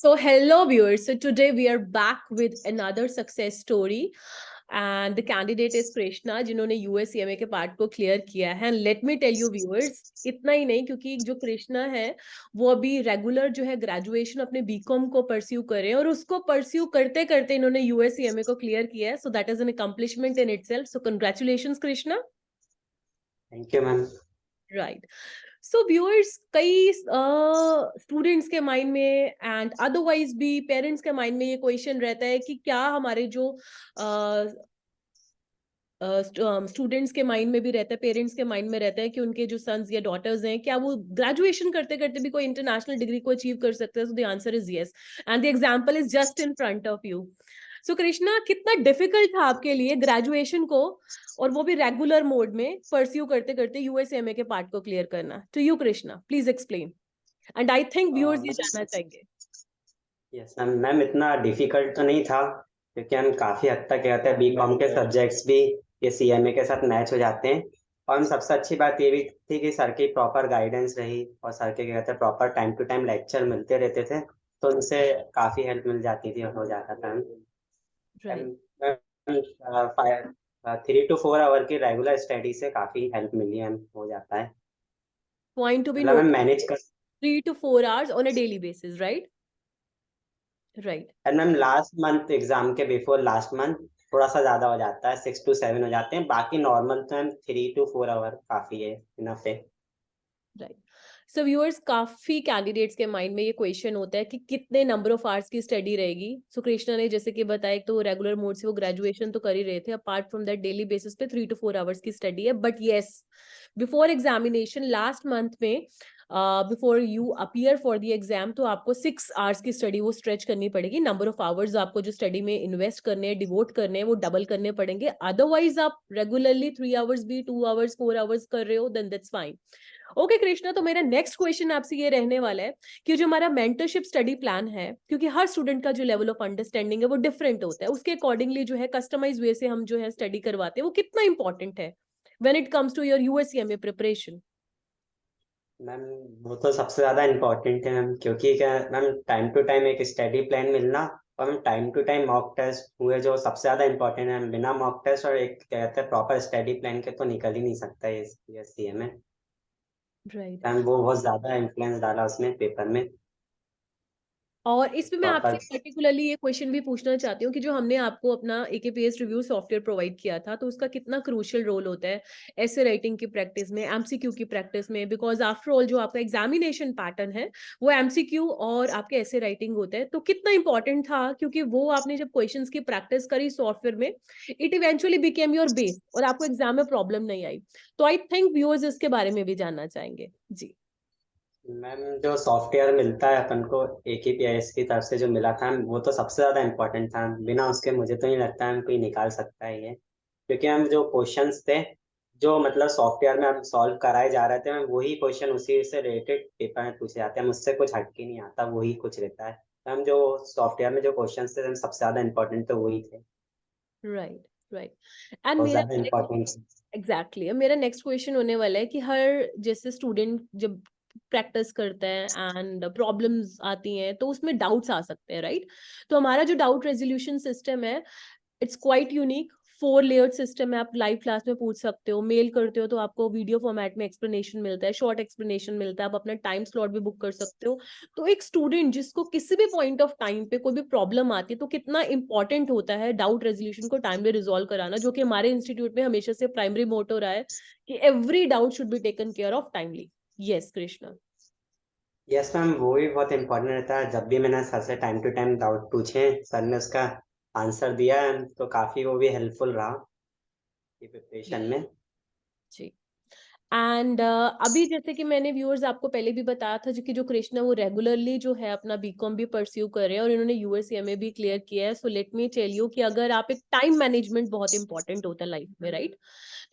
So, hello viewers. So, today we are back with another success story. And the candidate is Krishna, जिन्होंने USCMA के part को clear किया है. And let me tell you viewers, इतना ही नहीं, क्योंकि जो कृष्णा है वो अभी रेगुलर जो है ग्रेजुएशन अपने बीकॉम को परस्यू कर रहे हैं और उसको परस्यू करते करते इन्होंने USCMA को क्लियर किया है. So that is an accomplishment in itself. So congratulations Krishna. Thank you ma'am. Right. So viewers, कई स्टूडेंट्स के माइंड में एंड अदरवाइज भी पेरेंट्स के माइंड में ये क्वेश्चन रहता है कि क्या हमारे जो स्टूडेंट्स के माइंड में भी रहता है, पेरेंट्स के माइंड में रहता है कि उनके जो सन्स या डॉटर्स हैं, क्या वो ग्रेजुएशन करते करते भी कोई इंटरनेशनल डिग्री को अचीव कर सकते हैं. So the answer is yes, and the example is just in front of you. So Krishna, कितना डिफिकल्ट था आपके लिए ग्रेजुएशन को, और वो भी रेगुलर मोड में परस्यू करते करते USCMA के पार्ट को क्लियर करना? To you Krishna, please explain. And I think viewers ये जानना चाहेंगे. यस मैम, इतना डिफिकल्ट तो नहीं था क्योंकि हम काफी हद तक कहते हैं बीकॉम के सब्जेक्ट्स भी ये सीएमए के साथ मैच हो जाते हैं। और हम सबसे अच्छी बात ये भी थी कि सर की प्रॉपर गाइडेंस रही और सर के कहते हैं proper time to time lecture मिलते रहते थे, तो उनसे काफी हेल्प मिल जाती थी और हो जाता था। राइट. 3 to 4 आवर की रेगुलर स्टडी से काफी हेल्प मिली है, हो जाता है। Point to be मतलब हम noted, मैनेज कर 3 to 4 hours on a daily basis, right? Right. And ma'am last month exam के बिफोर लास्ट मंथ थोड़ा सा ज्यादा हो जाता है, 6 to 7 हो जाते हैं, बाकी नॉर्मल तो मैम 3 to 4 आवर काफी है, इनफ है। राइट. सो व्यूअर्स, काफी कैंडिडेट्स के माइंड में ये क्वेश्चन होता है कि कितने नंबर ऑफ आवर्स की स्टडी रहेगी. सो कृष्णा ने जैसे कि बताया, तो रेगुलर मोड से वो ग्रेजुएशन तो कर ही रहे थे, apart from that daily basis पे 3 to 4 आवर्स की स्टडी है. But yes, before examination last month में, before you appear for the exam, तो आपको 6 आवर्स की स्टडी वो स्ट्रेच करनी पड़ेगी. नंबर ऑफ आवर्स आपको जो स्टडी में इन्वेस्ट करने हैं, डिवोट करने हैं, वो डबल करने पड़ेंगे. अदरवाइज आप रेगुलरली 3 आवर्स भी 2 आवर्स 4 आवर्स कर रहे हो, then that's fine. Okay Krishna, तो मेरा नेक्स्ट क्वेश्चन आपसे ये रहने वाला है कि जो हमारा मेंटरशिप स्टडी प्लान है, क्योंकि हर स्टूडेंट का जो लेवल ऑफ अंडरस्टैंडिंग है वो डिफरेंट होता है, उसके अकॉर्डिंगली जो है कस्टमाइज वे से हम जो है स्टडी करवाते हैं, वो कितना इंपॉर्टेंट है when it comes to your USCMA preparation? Ma'am वो तो सबसे ज्यादा इम्पोर्टेंट है मैम, क्योंकि क्या मैम टाइम टू टाइम एक स्टडी प्लान मिलना और ma'am time to time mock test हुए जो सबसे ज्यादा इम्पोर्टेंट है। बिना मॉक टेस्ट और एक कहते हैं प्रॉपर स्टडी प्लान के तो निकल ही नहीं सकता ये सीएमए। राइट. मैम वो बहुत ज्यादा इन्फ्लुएंस डाला उसमें पेपर में और इसमें मैं आपसे प्रॉपर। पर्टिकुलरली ये क्वेश्चन भी पूछना चाहती हूँ कि जो हमने आपको अपना AKPS रिव्यू सॉफ्टवेयर प्रोवाइड किया था, तो उसका कितना क्रूशियल रोल होता है ऐसे राइटिंग की प्रैक्टिस में, MCQ की प्रैक्टिस में? बिकॉज आफ्टर ऑल जो आपका एग्जामिनेशन पैटर्न है वो MCQ और आपके ऐसे राइटिंग होता है, तो कितना इंपॉर्टेंट था? क्योंकि वो आपने जब क्वेश्चंस की प्रैक्टिस करी सॉफ्टवेयर में, it eventually became your base और आपको एग्जाम में प्रॉब्लम नहीं आई. तो आई थिंक व्यूअर्स इसके बारे में भी जानना चाहेंगे. जी. मैम जो सॉफ्टवेयर मिलता है अपन को AKPIS की तरफ से जो मिला था, वो तो सबसे ज्यादा इम्पोर्टेंट था। बिना उसके मुझे तो नहीं लगता हम कोई निकाल सकता है ये, क्योंकि हम जो क्वेश्चंस थे जो मतलब सॉफ्टवेयर में हम सॉल्व कराए जा रहे थे, हम वही क्वेश्चन उसी से रिलेटेड पेपर में पूछे जाते हैं, मुझसे कुछ हटके नहीं आता, वही कुछ रहता है। तो हम जो सॉफ्टवेयर में जो क्वेश्चन थे हम सबसे ज्यादा इम्पोर्टेंट तो वही थे, राइट. राइट. एंड बहुत मेरा ज्यादा इम्पोर्टेंट। एग्जैक्टली मेरा नेक्स्ट क्वेश्चन होने वाला है कि हर जैसे स्टूडेंट जब प्रैक्टिस करते हैं एंड प्रॉब्लम्स आती हैं, तो उसमें डाउट्स आ सकते हैं, राइट? तो हमारा जो डाउट रेजोल्यूशन सिस्टम है, it's quite unique. 4 layered system है. आप लाइव क्लास में पूछ सकते हो, मेल करते हो तो आपको वीडियो फॉर्मेट में एक्सप्लेनेशन मिलता है, शॉर्ट एक्सप्लेनेशन मिलता है, आप अपना टाइम स्लॉट भी बुक कर सकते हो. तो एक स्टूडेंट जिसको किसी भी पॉइंट ऑफ टाइम पे कोई भी प्रॉब्लम आती है, तो कितना इंपॉर्टेंट होता है डाउट रेजोल्यूशन को टाइमली रिजॉल्व कराना, जो कि हमारे इंस्टीट्यूट में हमेशा से प्राइमरी मोटो रहा है कि every doubt should be taken care of timely. Yes Krishna. Yes ma'am, वो भी बहुत इम्पोर्टेंट रहता है। जब भी मैंने सर से टाइम टू टाइम डाउट पूछे, सर ने उसका आंसर दिया है, तो काफी वो भी हेल्पफुल रहा ये प्रिपरेशन में। जी. एंड अभी जैसे कि मैंने व्यूअर्स आपको पहले भी बताया था, जो कि जो कृष्णा वो रेगुलरली जो है अपना बीकॉम भी परस्यू कर रहे हैं और इन्होंने USCMA भी क्लियर किया है. So let me tell you कि अगर आप एक टाइम मैनेजमेंट बहुत इंपॉर्टेंट होता है लाइफ में, राइट?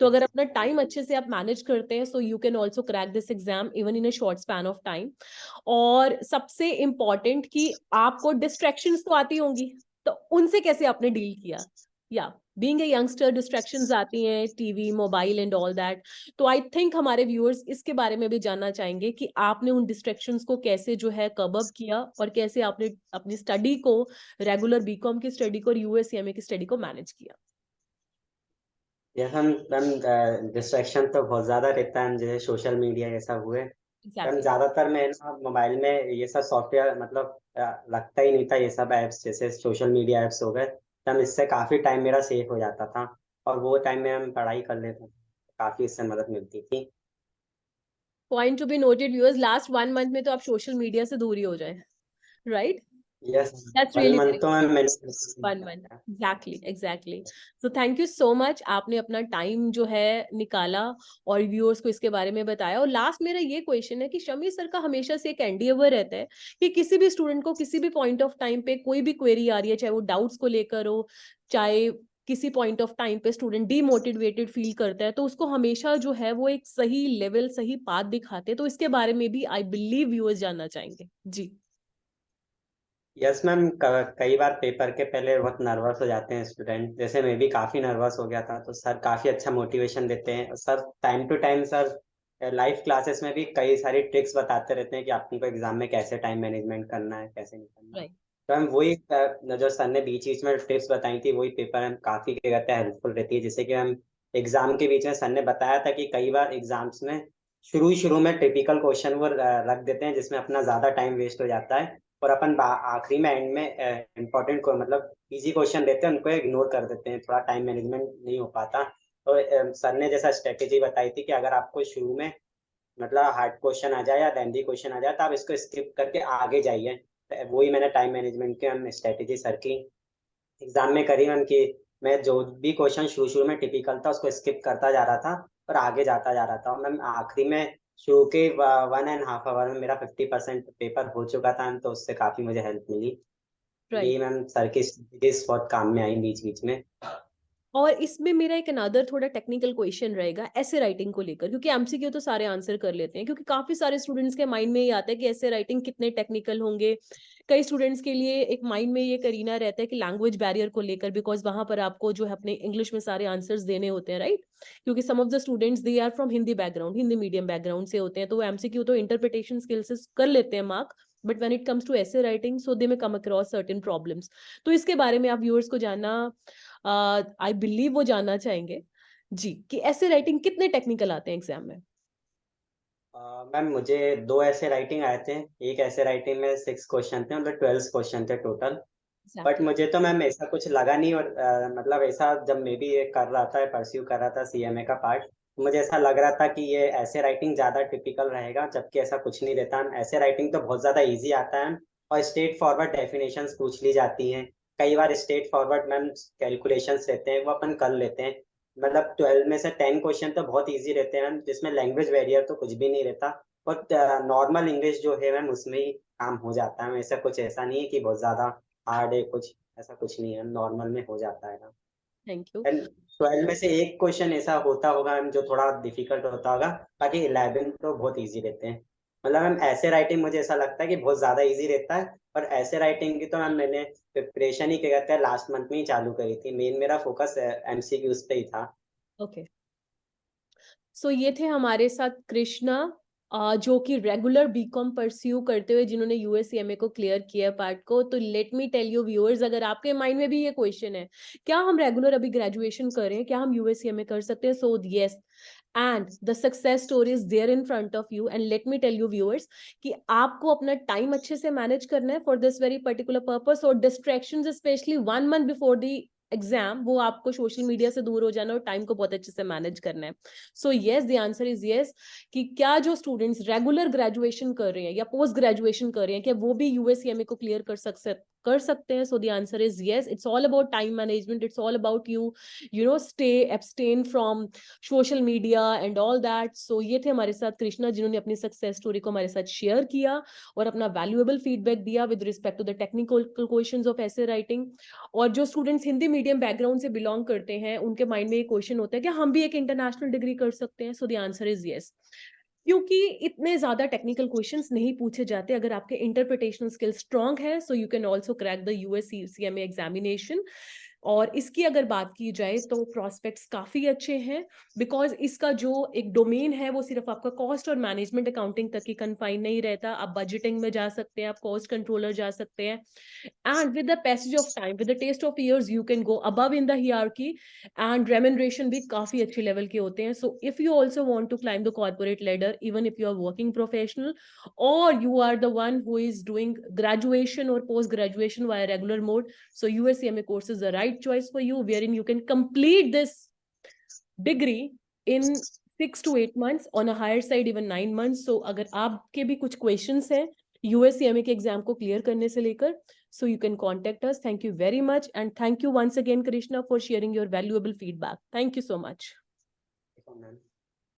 तो अगर अपना टाइम अच्छे से आप मैनेज करते हैं, so you can also crack this exam even in a short span of time. और सबसे इम्पॉर्टेंट कि आपको डिस्ट्रैक्शंस तो आती होंगी, तो उनसे कैसे आपने डील किया? या बीइंग ए यंगस्टर डिस्ट्रैक्शंस आती हैं, TV, mobile and all that. तो आई थिंक हमारे व्यूअर्स इसके बारे में भी जानना चाहेंगे कि आपने उन डिस्ट्रैक्शंस को कैसे जो है कब अप किया, और कैसे आपने अपनी स्टडी को, रेगुलर बीकॉम की स्टडी को और यूएससीएमए की स्टडी को मैनेज किया। ये हम डिस्ट्रैक्शन तो बहुत ज्यादा रहता है, जैसे सोशल मीडिया ये सब हुए। हम एग्जैक्टली। ज्यादातर मैं ना मोबाइल में ये सब सॉफ्टवेयर मतलब लगता ही नहीं था, ये सब ऐप्स जैसे सोशल मीडिया ऐप्स हो गए, तो हम इससे काफी टाइम मेरा सेव हो जाता था, और वो टाइम में हम पढ़ाई कर लेते थे, काफी इससे मदद मिलती थी। Point to be noted viewers, last 1 month में तो आप सोशल मीडिया से दूर ही हो जाए, right? Yes. That's 1 month really तो मैं 1 month. Exactly. So thank you so much, आपने अपना टाइम जो है निकाला और व्यूअर्स को इसके बारे में बताया। और लास्ट मेरा ये क्वेश्चन है कि शमी सर का हमेशा से एक एंडिवर रहता है कि किसी भी स्टूडेंट को किसी भी पॉइंट ऑफ टाइम पे कोई भी क्वेरी आ रही है, चाहे वो डाउट्स को लेकर हो, चाहे किसी पॉइंट ऑफ टाइम पे स्टूडेंट डीमोटिवेटेड फील करता है, तो उसको हमेशा जो है वो एक सही लेवल, सही पाथ दिखाते हैं। तो इसके बारे में भी आई बिलीव व्यूअर्स जानना चाहेंगे जी। यस मैम, कई बार पेपर के पहले बहुत नर्वस हो जाते हैं स्टूडेंट, जैसे मैं भी काफी नर्वस हो गया था, तो सर काफी अच्छा मोटिवेशन देते हैं। Sir time to time sir live classes में भी कई सारी ट्रिक्स बताते रहते हैं कि आपको एग्जाम में कैसे टाइम मैनेजमेंट करना है, कैसे नहीं करना। राइट। तो हम वही जो सर ने बीच बीच में टिप्स बताई थी, वही पेपर हम काफी क्या कहते हैं हेल्पफुल रहती है। जैसे कि हम एग्जाम के बीच में सर ने बताया था कि कई बार एग्जाम्स में शुरू शुरू में टिपिकल क्वेश्चन वो रख देते हैं, जिसमें अपना ज्यादा टाइम वेस्ट हो जाता है, और अपन आखिरी में एंड में इम्पोर्टेंट को मतलब इजी क्वेश्चन देते हैं, उनको इग्नोर कर देते हैं, थोड़ा टाइम मैनेजमेंट नहीं हो पाता। तो सर ने जैसा स्ट्रेटेजी बताई थी कि अगर आपको शुरू में मतलब हार्ड क्वेश्चन आ जाए या लेंथी क्वेश्चन आ जाए, तो आप इसको स्किप करके आगे जाइए। तो वही मैंने टाइम मैनेजमेंट की हम स्ट्रेटेजी सर की एग्जाम में करी मैम, कि मैं जो भी क्वेश्चन शुरू शुरू में टिपिकल था उसको स्किप करता जा रहा था और आगे जाता जा रहा था, और मैम आखिरी में शुरू के 1.5 आवर में मेरा 50% पेपर हो चुका था, तो उससे काफी मुझे हेल्प मिली। राइट। यही मैम सर की स्ट्रेटेजीज बहुत काम में आई बीच बीच में। और इसमें मेरा एक अनदर थोड़ा टेक्निकल क्वेश्चन रहेगा ऐसे राइटिंग को लेकर, क्योंकि एमसीक्यू तो सारे आंसर कर लेते हैं, क्योंकि काफी सारे स्टूडेंट्स के माइंड में ये आता है कि ऐसे राइटिंग कितने टेक्निकल होंगे। कई स्टूडेंट्स के लिए एक माइंड में ये करीना रहता है कि लैंग्वेज बैरियर को लेकर, बिकॉज वहां पर आपको जो है अपने इंग्लिश में सारे आंसर्स देने होते हैं, राइट? क्योंकि some of the students they are from Hindi background, Hindi medium background से होते हैं, तो वो एमसीक्यू तो इंटरप्रिटेशन स्किल्स से कर लेते हैं mark, but when it comes to essay writing so they में कम अक्रॉस सर्टेन प्रॉब्लम्स। तो इसके बारे में आप व्यूअर्स को जानना, आई बिलीव वो जानना चाहेंगे जी, कि ऐसे राइटिंग कितने टेक्निकल आते हैं एग्जाम में। मैम मुझे 2 ऐसे राइटिंग आए थे। एक ऐसे राइटिंग में 6 क्वेश्चन थे, मतलब 12 क्वेश्चन थे टोटल। But exactly. मुझे तो मैम ऐसा कुछ लगा नहीं, और मतलब ऐसा जब मैं भी ये कर रहा था, परस्यू कर रहा था सीएमए का पार्ट, तो मुझे ऐसा लग रहा था कि ये ऐसे राइटिंग ज्यादा टिपिकल रहेगा, जबकि ऐसा कुछ नहीं रहता। ऐसे राइटिंग तो बहुत ज्यादा इजी आता है, और स्ट्रेट फॉरवर्ड डेफिनेशंस पूछ ली जाती हैं। कई बार स्ट्रेट फॉरवर्ड मैम कैलकुलेशंस रहते हैं, वो अपन कर लेते हैं। मतलब 12 में से 10 क्वेश्चन तो बहुत ईजी रहते हैं मैम, जिसमें लैंग्वेज बैरियर तो कुछ भी नहीं रहता, और नॉर्मल इंग्लिश जो है मैम उसमें ही काम हो जाता है। ऐसा कुछ ऐसा नहीं है कि बहुत ज्यादा हार्ड है कुछ, ऐसा कुछ नहीं है, नॉर्मल में हो जाता है ना। Thank you. एंड 12 में से एक क्वेश्चन ऐसा होता होगा मैम जो थोड़ा डिफिकल्ट होता होगा, बाकी 11 तो बहुत इजी रहते हैं। मतलब मैम ऐसे राइटिंग मुझे ऐसा लगता है कि बहुत ज्यादा इजी रहता है, और ऐसे राइटिंग की तो मैम मैंने प्रिपरेशन ही क्या कहते हैं लास्ट मंथ में ही चालू करी थी। मेन मेरा फोकस एमसीक्यूज पे ही था। ओके। सो ये थे हमारे साथ कृष्णा, जो कि रेगुलर बीकॉम परस्यू करते हुए जिन्होंने यूएससीएमए को क्लियर किया पार्ट को। तो let me tell you viewers, अगर आपके माइंड में भी ये क्वेश्चन है, क्या हम रेगुलर अभी ग्रेजुएशन करें, क्या हम यूएससीएमए कर सकते हैं? So yes, and the success story is there in front of you. And let me tell you viewers कि आपको अपना टाइम अच्छे से मैनेज करना है for this very particular purpose, और distractions specially 1 month before the exam, वो आपको सोशल मीडिया से दूर हो जाना और टाइम को बहुत अच्छे से मैनेज करना है। So yes, the answer is yes, कि क्या जो स्टूडेंट्स रेगुलर ग्रेजुएशन कर रहे हैं या पोस्ट ग्रेजुएशन कर रहे हैं, क्या वो भी यूएससीएमए को क्लियर कर सकते हैं? So the answer is yes. It's all about time management, it's all about you know stay abstain from social media and all that. So ये थे हमारे साथ कृष्णा, जिन्होंने अपनी सक्सेस स्टोरी को हमारे साथ शेयर किया और अपना वैल्यूएबल फीडबैक दिया with respect to the technical questions of essay writing. और जो स्टूडेंट्स हिंदी मीडियम बैकग्राउंड से बिलोंग करते हैं, उनके माइंड में ये क्वेश्चन होता है कि हम भी एक इंटरनेशनल डिग्री कर सकते हैं? So the answer is yes, क्योंकि इतने ज्यादा टेक्निकल क्वेश्चंस नहीं पूछे जाते। अगर आपके इंटरप्रिटेशनल स्किल स्ट्रांग है, so you can also crack the US CMA examination. और इसकी अगर बात की जाए तो प्रॉस्पेक्ट्स काफी अच्छे हैं, बिकॉज इसका जो एक डोमेन है वो सिर्फ आपका कॉस्ट और मैनेजमेंट अकाउंटिंग तक ही कन्फाइन नहीं रहता, आप बजटिंग में जा सकते हैं, आप कॉस्ट कंट्रोलर जा सकते हैं, and with the passage of time, with the taste of years, you can go above in the hierarchy, and remuneration भी काफी अच्छे लेवल के होते हैं. So if you also want to climb the corporate ladder, even if you are working professional or you are the one who is doing graduation or post graduation via regular mode, so USCMA course is the right choice for you, wherein you can complete this degree in 6 to 8 months, on a higher side even 9 months. So अगर आपके भी कुछ questions हैं USCMA के exam को clear करने से लेकर, so you can contact us. Thank you very much, and thank you once again, Krishna, for sharing your valuable feedback. Thank you so much. Ma'am